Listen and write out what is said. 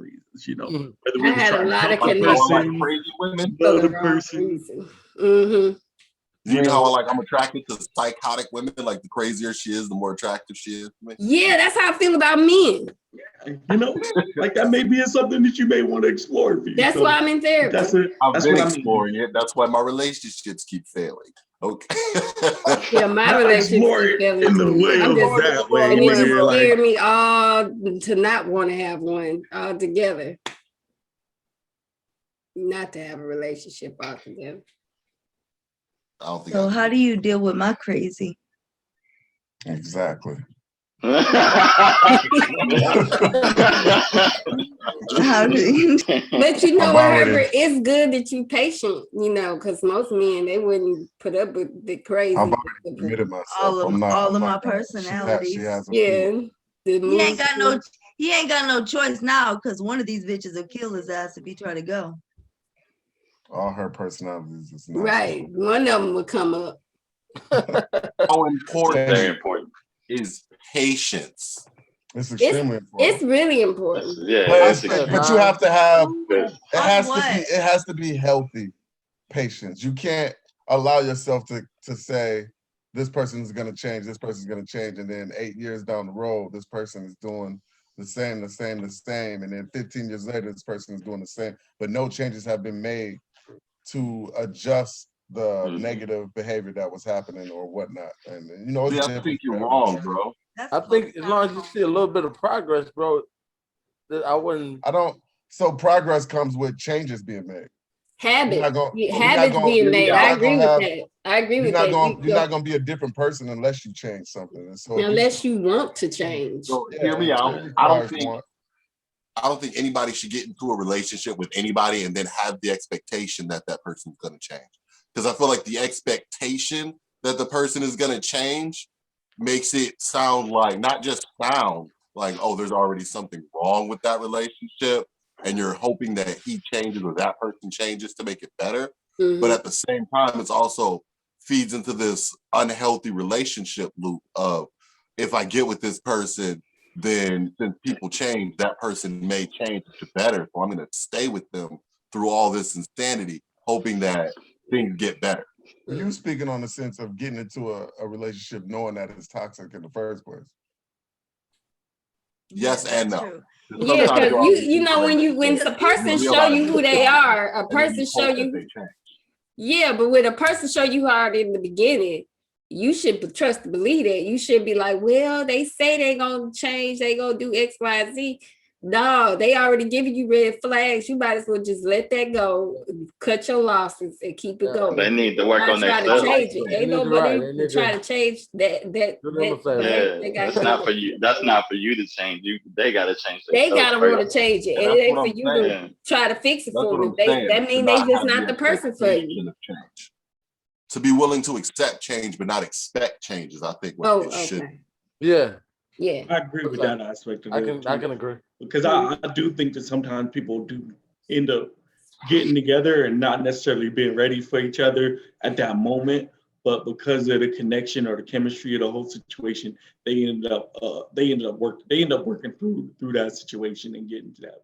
reasons, you know. Mhm. Whether I we was had a trying to lot help of our connections like person, crazy women. for love the the wrong person. reason. Mm-hmm. You know how like I'm attracted to psychotic women. Like the crazier she is, the more attractive she is to me. Yeah, that's how I feel about men. You know, like that may be something that you may want to explore for you. That's So why I'm in therapy. that's I've been what I mean. exploring it. That's why my relationships keep failing. Okay. Yeah, my Not relationship explore it in the way I'm of just, that way. and it Where you're scared like, me all to not want to have one altogether. Not to have a relationship altogether. I don't think So how do you deal with my crazy? Exactly. How do you? But you know I'm what, already- Herbert? It's good that you patient, you know, because most men, they wouldn't put up with the crazy. I've already committed myself. All of I'm not, all I'm of my not gonna- personalities. She has a Yeah. few. The He ain't mood got no. swings. He ain't got no choice now because one of these bitches will kill his ass if he try to go. All her personalities is not Right. One of them would come up. how important Very important. is patience. It's extremely important. It's really important. Yeah, But, it's but you have to have. good. It has to what? be. It has to be healthy patience. You can't allow yourself to say this person is going to change. This person is going to change, and then 8 years down the road, this person is doing the same, and then 15 years later, this person is doing the same, but no changes have been made to adjust the negative behavior that was happening or whatnot. And you know, it's I different think you're for wrong, everybody. bro. That's I think as long as you see a little bit of progress, bro, that I wouldn't. I don't. So progress comes with changes being made. Habits. You're not Habits gonna- being you're made. not I agree gonna with have- that. I agree You're with not that. going. You're not going to be a different person unless you change something. And so, if Unless you want to change. So Yeah, hear me out. it I requires don't one. think anybody should get into a relationship with anybody and then have the expectation that that person's going to change. Because I feel like the expectation that the person is going to change makes it sound like, not just sound like, oh, there's already something wrong with that relationship, and you're hoping that he changes or that person changes to make it better. Mhm. But at the same time, it's also feeds into this unhealthy relationship loop of, if I get with this person, then since people change, that person may change to better. So I'm going to stay with them through all this insanity, hoping that things get better. You speaking on the sense of getting into a relationship knowing that it's toxic in the first place. Yes and that's no. true. Yeah, Sometimes because you're you know when already the person you show realize you who they are, a and then person you show hope that you. they change. Yeah, but when a person show you hard in the beginning, you should trust to believe that. You should be like, well, they say they gonna change, they gonna do X, Y, and Z. No, they already giving you red flags. You might as well just let that go, cut your losses, and keep it going. They need to work on Try to themselves. change it. Ain't nobody They trying to change that. They That's gotta not for you. That's not for you to change. They gotta change they themselves gotta want first. to change it. And And it that's ain't what for I'm you to saying. try to fix it That's for what them. I'm saying. That mean To they not just have not the person for expectation you. of change. To be willing to accept change, but not expect changes, I think what Oh, it should. okay. Yeah, Yeah. I agree with that aspect of it. I can agree. Because I do think that sometimes people do end up getting together and not necessarily being ready for each other at that moment, but because of the connection or the chemistry of the whole situation, they end up working through that situation and getting to that